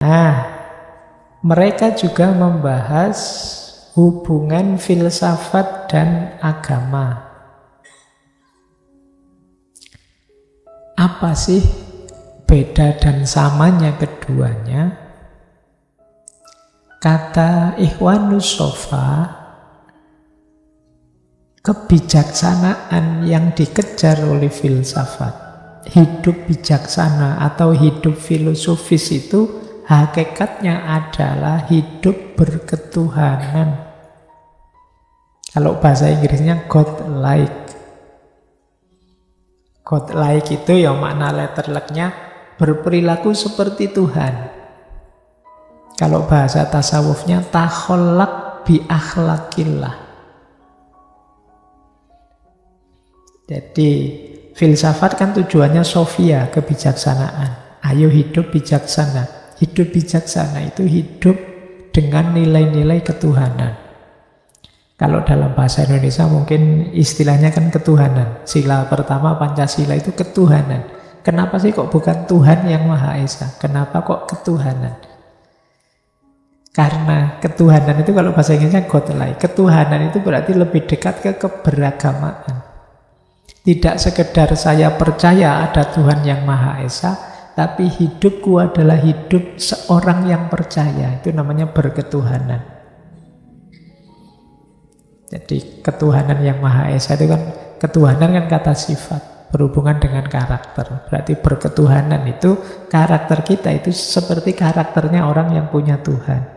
Nah, mereka juga membahas hubungan filsafat dan agama. Apa sih beda dan samanya keduanya? Kata Ikhwanus Sofa, kebijaksanaan yang dikejar oleh filsafat, hidup bijaksana atau hidup filosofis itu hakikatnya adalah hidup berketuhanan. Kalau bahasa Inggrisnya God-like. God-like itu ya makna letterleknya berperilaku seperti Tuhan. Kalau bahasa tasawufnya takhollak bi akhlakillah. Jadi filsafat kan tujuannya sofia, kebijaksanaan. Ayo hidup bijaksana. Hidup bijaksana itu hidup dengan nilai-nilai ketuhanan. Kalau dalam bahasa Indonesia mungkin istilahnya kan ketuhanan. Sila pertama Pancasila itu ketuhanan. Kenapa sih kok bukan Tuhan yang Maha Esa? Kenapa kok ketuhanan? Karena ketuhanan itu kalau bahasa Inggrisnya godlike. Ketuhanan itu berarti lebih dekat ke keberagamaan. Tidak sekedar saya percaya ada Tuhan yang Maha Esa, tapi hidupku adalah hidup seorang yang percaya. Itu namanya berketuhanan. Jadi ketuhanan yang Maha Esa itu kan, ketuhanan kan kata sifat, berhubungan dengan karakter. Berarti berketuhanan itu karakter kita itu seperti karakternya orang yang punya Tuhan.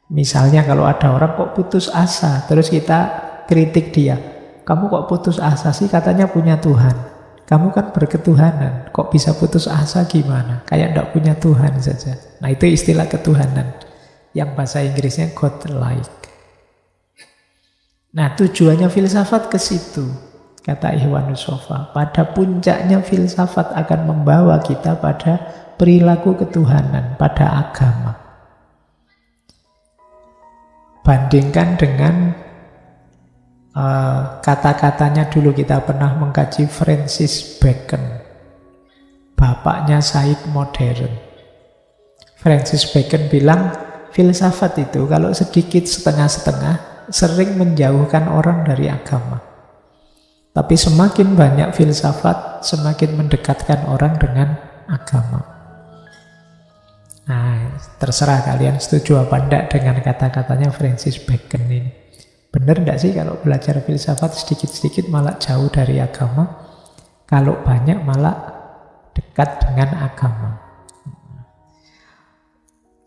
Misalnya kalau ada orang kok putus asa, terus kita kritik dia, kamu kok putus asa sih, katanya punya Tuhan. Kamu kan berketuhanan, kok bisa putus asa gimana? Kayak tidak punya Tuhan saja. Nah itu istilah ketuhanan, yang bahasa Inggrisnya God-like. Nah tujuannya filsafat ke situ, kata Ikhwanus Sofa. Pada puncaknya filsafat akan membawa kita pada perilaku ketuhanan, pada agama. Bandingkan dengan kata-katanya dulu kita pernah mengkaji Francis Bacon, bapaknya Said modern. Francis Bacon bilang filsafat itu kalau sedikit setengah-setengah sering menjauhkan orang dari agama. Tapi semakin banyak filsafat semakin mendekatkan orang dengan agama. Nah, terserah kalian setuju apa enggak dengan kata-katanya Francis Bacon ini. Benar enggak sih kalau belajar filsafat sedikit-sedikit malah jauh dari agama? Kalau banyak malah dekat dengan agama.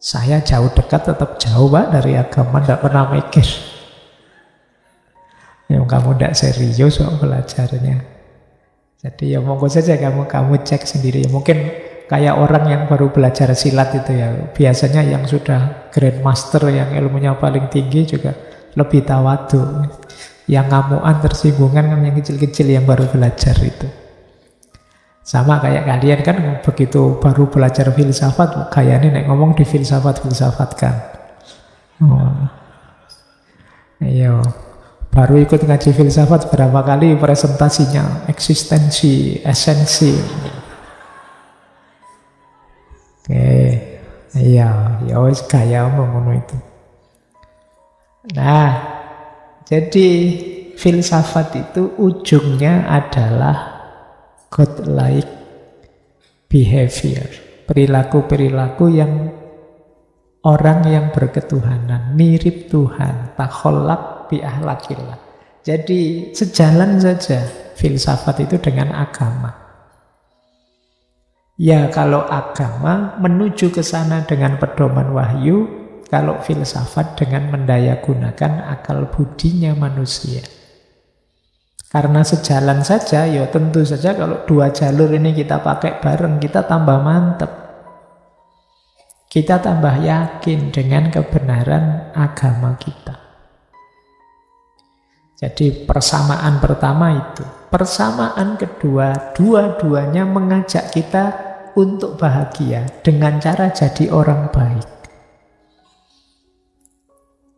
Saya jauh dekat tetap jauh Pak dari agama, enggak pernah mikir. Yang kamu enggak serius kok belajarnya. Jadi ya monggo saja kamu cek sendiri. Mungkin kayak orang yang baru belajar silat itu ya, biasanya yang sudah grandmaster yang ilmunya paling tinggi juga lebih tawadu. Yang ngamuan tersinggungan kan yang kecil-kecil yang baru belajar itu. Sama kayak kalian kan begitu baru belajar filsafat, kayaknya nek ngomong di filsafat-filsafatkan. Ayo, baru ikut ngaji filsafat berapa kali presentasinya, eksistensi, esensi. Iya, ya wis gaya ngono itu. Nah, jadi filsafat itu ujungnya adalah God-like behavior, perilaku-perilaku yang orang yang berketuhanan, mirip Tuhan, takhollak bi akhlakillah. Jadi sejalan saja filsafat itu dengan agama. Ya kalau agama menuju ke sana dengan pedoman wahyu, kalau filsafat dengan mendayagunakan akal budinya manusia. Karena sejalan saja, ya tentu saja kalau dua jalur ini kita pakai bareng, kita tambah mantep. Kita tambah yakin dengan kebenaran agama kita. Jadi persamaan pertama itu. Persamaan kedua, dua-duanya mengajak kita untuk bahagia dengan cara jadi orang baik.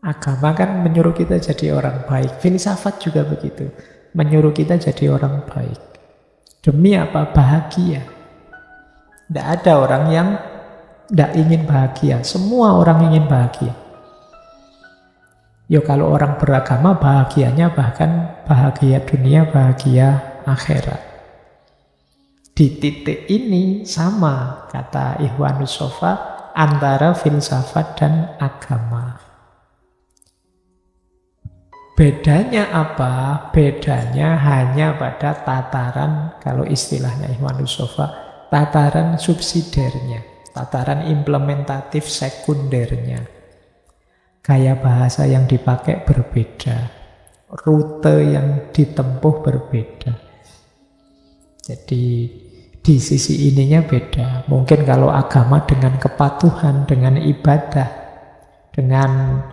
Agama kan menyuruh kita jadi orang baik. Filsafat juga begitu. Menyuruh kita jadi orang baik. Demi apa? Bahagia. Tidak ada orang yang tidak ingin bahagia. Semua orang ingin bahagia. Yo kalau orang beragama bahagianya bahkan bahagia dunia, bahagia akhirat. Di titik ini sama kata Ikhwanus Shafa antara filsafat dan agama. Bedanya apa? Bedanya hanya pada tataran, kalau istilahnya Ikhwanus Shafa, tataran subsidiarnya, tataran implementatif sekundernya. Gaya bahasa yang dipakai berbeda, rute yang ditempuh berbeda. Jadi di sisi ininya beda. Mungkin kalau agama dengan kepatuhan, dengan ibadah, dengan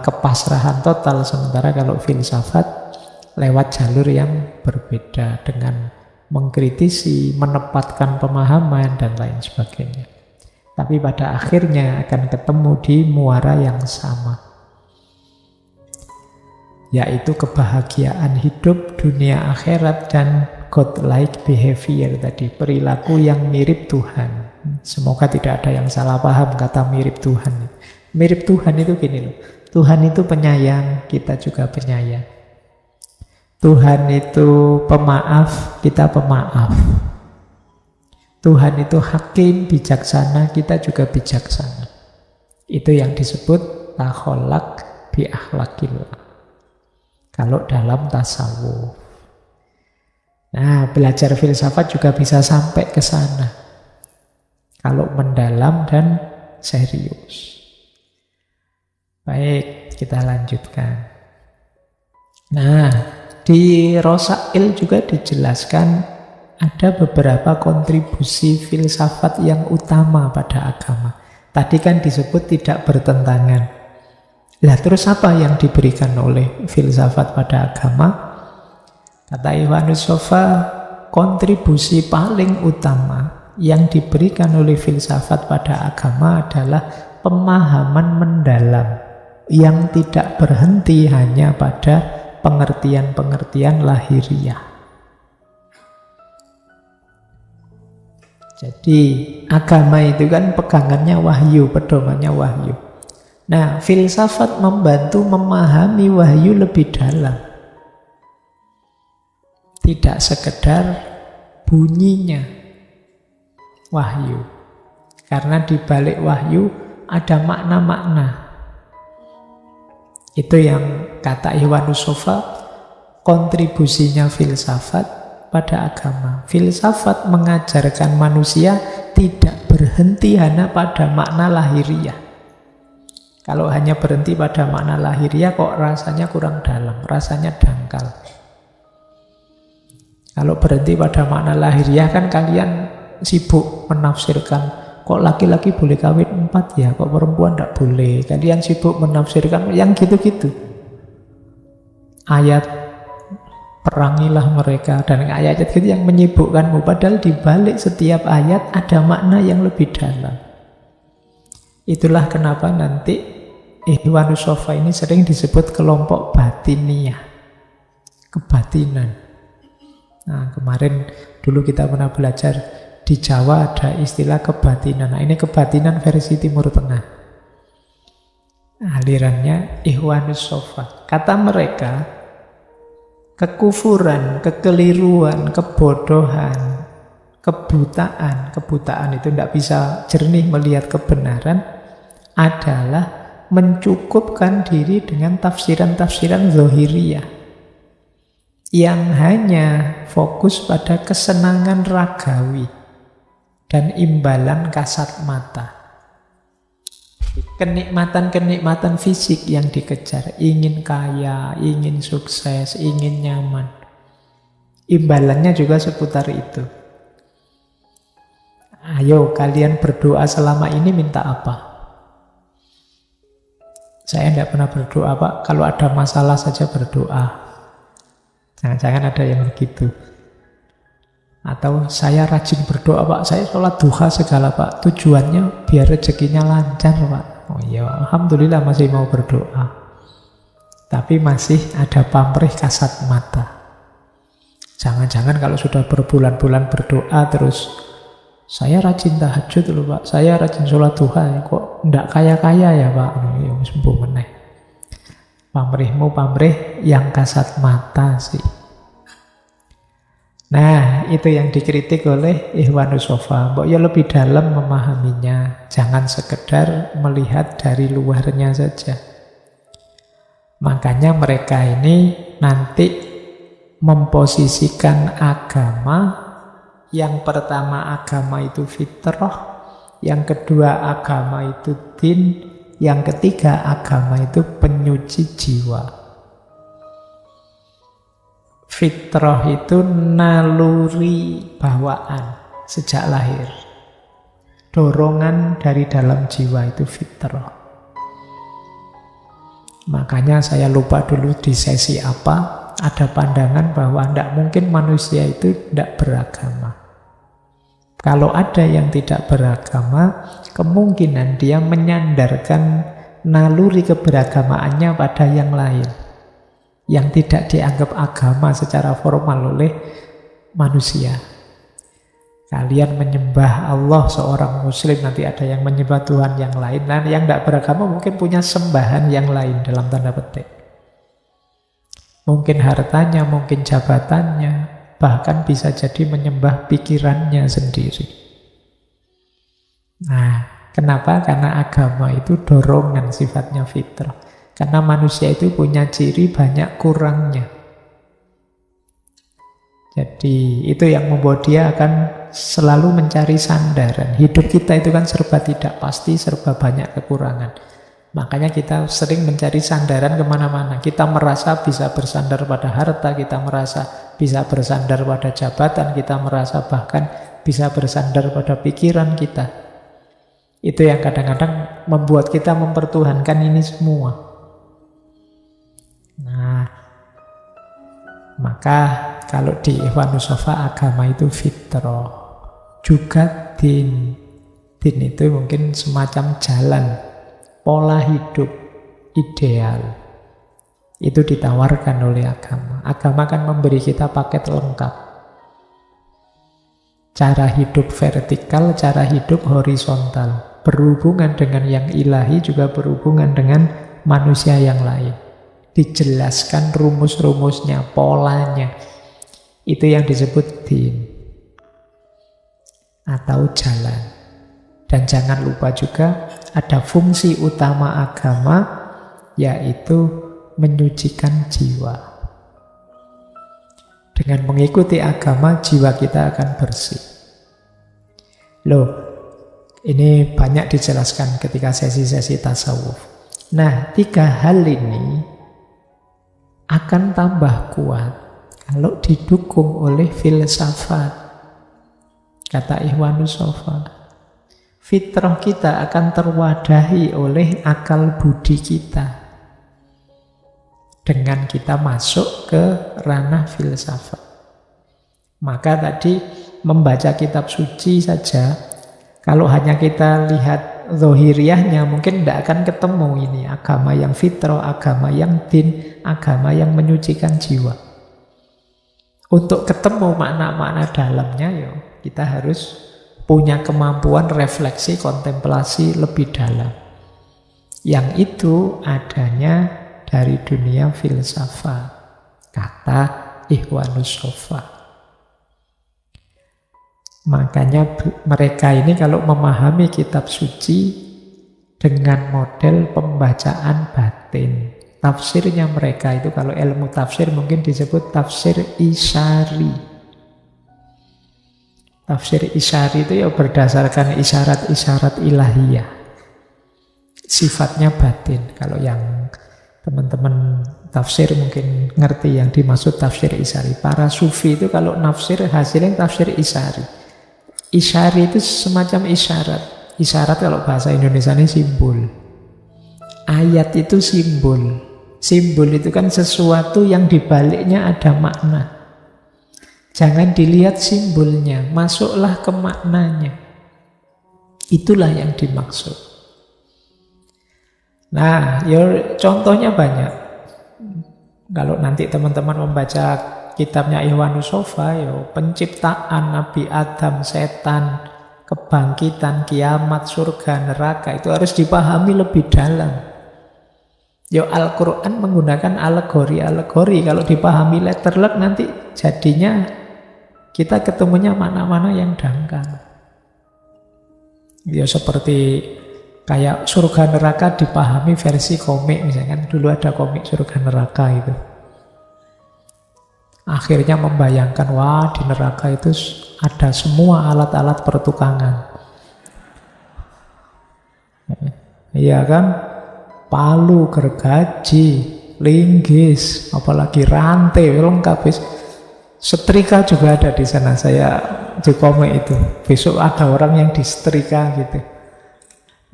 kepasrahan total, sementara kalau filsafat lewat jalur yang berbeda dengan mengkritisi, menempatkan pemahaman dan lain sebagainya. Tapi pada akhirnya akan ketemu di muara yang sama, yaitu kebahagiaan hidup dunia akhirat dan godlike behavior tadi, perilaku yang mirip Tuhan. Semoga tidak ada yang salah paham kata mirip Tuhan. Mirip Tuhan itu gini loh, Tuhan itu penyayang, kita juga penyayang. Tuhan itu pemaaf, kita pemaaf. Tuhan itu hakim, bijaksana, kita juga bijaksana. Itu yang disebut takholak bi akhlakillah. Kalau dalam tasawuf. Nah, belajar filsafat juga bisa sampai ke sana. Kalau mendalam dan serius. Baik, kita lanjutkan. Nah, di Rosail juga dijelaskan ada beberapa kontribusi filsafat yang utama pada agama. Tadi kan disebut tidak bertentangan. Lah terus apa yang diberikan oleh filsafat pada agama? Kata Ikhwanus Shafa, kontribusi paling utama yang diberikan oleh filsafat pada agama adalah pemahaman mendalam yang tidak berhenti hanya pada pengertian-pengertian lahiriah. Jadi agama itu kan pegangannya wahyu, pedomannya wahyu. Nah, filsafat membantu memahami wahyu lebih dalam. Tidak sekedar bunyinya wahyu. Karena di balik wahyu ada makna-makna. Itu yang kata Ikhwanus Shafa, kontribusinya filsafat pada agama. Filsafat mengajarkan manusia tidak berhenti hanya pada makna lahiriah. Kalau hanya berhenti pada makna lahiriah kok rasanya kurang dalam, rasanya dangkal. Kalau berhenti pada makna lahiriah kan kalian sibuk menafsirkan, kok laki-laki boleh kawin 4 ya, kok perempuan tidak boleh. Kalian sibuk menafsirkan yang gitu-gitu. Ayat perangilah mereka dan ayat itu yang menyibukkanmu, padahal di balik setiap ayat ada makna yang lebih dalam. Itulah kenapa nanti Ikhwanus Shafa ini sering disebut kelompok batiniah, kebatinan. Nah, kemarin dulu kita pernah belajar di Jawa ada istilah kebatinan. Nah, ini kebatinan versi Timur Tengah. Alirannya Ikhwanus Shafa. Kata mereka, kekufuran, kekeliruan, kebodohan, kebutaan itu tidak bisa jernih melihat kebenaran adalah mencukupkan diri dengan tafsiran-tafsiran zahiriyah yang hanya fokus pada kesenangan ragawi dan imbalan kasat mata. Kenikmatan-kenikmatan fisik yang dikejar, ingin kaya, ingin sukses, ingin nyaman. Imbalannya juga seputar itu. Ayo kalian berdoa selama ini minta apa? Saya tidak pernah berdoa, Pak. Kalau ada masalah saja berdoa. Jangan-jangan ada yang begitu. Atau saya rajin berdoa, Pak. Saya sholat duha segala, Pak. Tujuannya biar rezekinya lancar, Pak. Oh iya, alhamdulillah masih mau berdoa. Tapi masih ada pamrih kasat mata. Jangan-jangan kalau sudah berbulan-bulan berdoa terus Saya rajin tahajud loh Pak, saya rajin sholat duha, kok ndak kaya-kaya ya Pak? Ya sembuh meneh. Pamrihmu pamrih yang kasat mata sih. Nah, itu yang dikritik oleh Ikhwanus Shafa. Mbok ya lebih dalam memahaminya, jangan sekedar melihat dari luarnya saja. Makanya mereka ini nanti memposisikan agama. Yang pertama agama itu fitrah, yang kedua agama itu din, yang ketiga agama itu penyuci jiwa. Fitrah itu naluri bawaan sejak lahir. Dorongan dari dalam jiwa itu fitrah. Makanya saya lupa dulu di sesi apa, ada pandangan bahwa tidak mungkin manusia itu tidak beragama. Kalau ada yang tidak beragama, kemungkinan dia menyandarkan naluri keberagamaannya pada yang lain, yang tidak dianggap agama secara formal oleh manusia. Kalian menyembah Allah seorang muslim, nanti ada yang menyembah Tuhan yang lain. Dan yang tidak beragama mungkin punya sembahan yang lain dalam tanda petik. Mungkin hartanya, mungkin jabatannya, bahkan bisa jadi menyembah pikirannya sendiri. Nah, kenapa? Karena agama itu dorongan, sifatnya fitrah. Karena manusia itu punya ciri banyak kurangnya. Jadi itu yang membuat dia akan selalu mencari sandaran. Hidup kita itu kan serba tidak pasti, serba banyak kekurangan. Makanya kita sering mencari sandaran kemana-mana. Kita merasa bisa bersandar pada harta, kita merasa bisa bersandar pada jabatan, kita merasa bahkan bisa bersandar pada pikiran kita. Itu yang kadang-kadang membuat kita mempertuhankan ini semua. Nah, maka kalau di Ikhwanus Shafa agama itu fitrah, juga din. Din itu mungkin semacam jalan, pola hidup ideal. Itu ditawarkan oleh agama. Agama kan memberi kita paket lengkap. Cara hidup vertikal, cara hidup horizontal. Berhubungan dengan yang ilahi, juga berhubungan dengan manusia yang lain. Dijelaskan rumus-rumusnya, polanya. Itu yang disebut din. Atau jalan. Dan jangan lupa juga ada fungsi utama agama, yaitu menyucikan jiwa. Dengan mengikuti agama, jiwa kita akan bersih. Loh, ini banyak dijelaskan ketika sesi-sesi tasawuf. Nah, 3 hal ini akan tambah kuat kalau didukung oleh filsafat. Kata Ikhwanus Shafa, fitrah kita akan terwadahi oleh akal budi kita dengan kita masuk ke ranah filsafat. Maka tadi membaca kitab suci saja, kalau hanya kita lihat zahiriyahnya, mungkin tidak akan ketemu ini agama yang fitrah, agama yang din, agama yang menyucikan jiwa. Untuk ketemu makna-makna dalamnya, ya kita harus punya kemampuan refleksi, kontemplasi lebih dalam. Yang itu adanya dari dunia filsafat, kata Ikhwanus Shafa. Makanya mereka ini kalau memahami kitab suci dengan model pembacaan batin, tafsirnya mereka itu kalau ilmu tafsir mungkin disebut tafsir isyari. Tafsir isyari itu ya berdasarkan isyarat-isyarat ilahiyah. Sifatnya batin. Kalau yang teman-teman tafsir mungkin ngerti yang dimaksud tafsir isyari. Para sufi itu kalau nafsir hasilnya tafsir isyari. Isyari itu semacam isyarat. Isyarat kalau bahasa Indonesia ini simbol. Ayat itu simbol. Simbol itu kan sesuatu yang dibaliknya ada makna. Jangan dilihat simbolnya, masuklah ke maknanya. Itulah yang dimaksud. Nah, ya contohnya banyak. Kalau nanti teman-teman membaca kitabnya Ikhwanus Shafa, ya penciptaan Nabi Adam, setan, kebangkitan, kiamat, surga, neraka itu harus dipahami lebih dalam. Ya Al-Quran menggunakan alegori-alegori. Kalau dipahami letterlek nanti jadinya kita ketemunya mana-mana yang dangkal. Ya seperti kayak surga neraka dipahami versi komik misalkan. Dulu ada komik surga neraka itu. Akhirnya membayangkan, wah di neraka itu ada semua alat-alat pertukangan. Iya kan? Palu, gergaji, linggis, apalagi rantai, lengkap. Setrika juga ada di sana. Saya di komik itu. Besok ada orang yang disetrika gitu.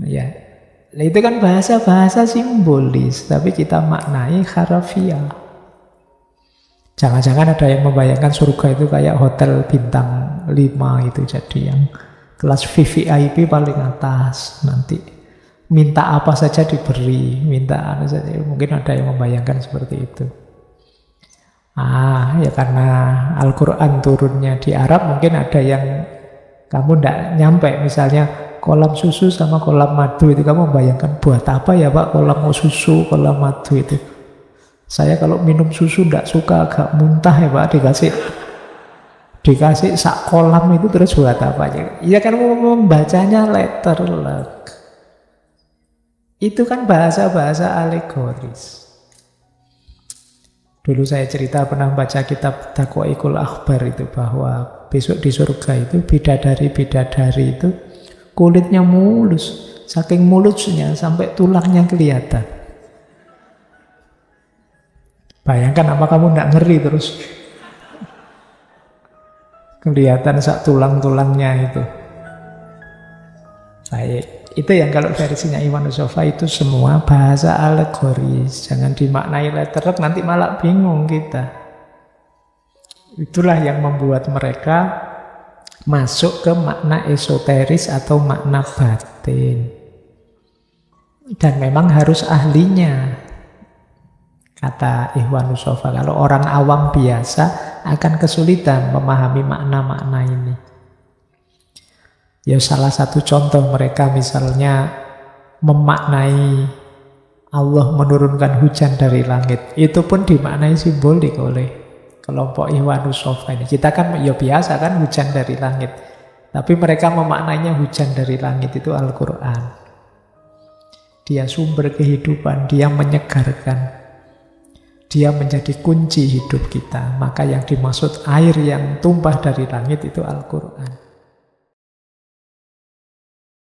Ya, itu kan bahasa-bahasa simbolis, tapi kita maknai harafiah. Jangan-jangan ada yang membayangkan surga itu kayak hotel bintang 5 itu, jadi yang kelas VVIP paling atas, nanti minta apa saja diberi, minta apa saja. Mungkin ada yang membayangkan seperti itu. Ya karena Al-Quran turunnya di Arab, mungkin ada yang kamu tidak nyampe, misalnya kolam susu sama kolam madu itu kamu membayangkan buat apa ya Pak kolam susu, kolam madu itu. Saya kalau minum susu tidak suka, agak muntah ya Pak, dikasih sak kolam itu terus buat apa? Ya kan membacanya letterlek. Itu kan bahasa-bahasa alegoris. Dulu saya cerita pernah baca kitab Daqaiqul Akhbar itu, bahwa besok di surga itu bidadari-bidadari itu kulitnya mulus, saking mulusnya sampai tulangnya kelihatan. Bayangkan apa kamu tidak ngeri terus kelihatan sak tulang-tulangnya itu. Baik, itu yang kalau versinya Iwan Sofa itu semua bahasa alegoris. Jangan dimaknai letterlek, nanti malah bingung kita. Itulah yang membuat mereka masuk ke makna esoteris atau makna batin. Dan memang harus ahlinya. Kata Ikhwanus Sofa, kalau orang awam biasa akan kesulitan memahami makna-makna ini. Ya salah satu contoh mereka misalnya memaknai Allah menurunkan hujan dari langit. Itu pun dimaknai simbolik oleh kelompok Ikhwanus Sofa ini. Kita kan ya biasa kan hujan dari langit. Tapi mereka memaknainya hujan dari langit itu Al-Quran. Dia sumber kehidupan, dia menyegarkan. Dia menjadi kunci hidup kita. Maka yang dimaksud air yang tumpah dari langit itu Al-Quran.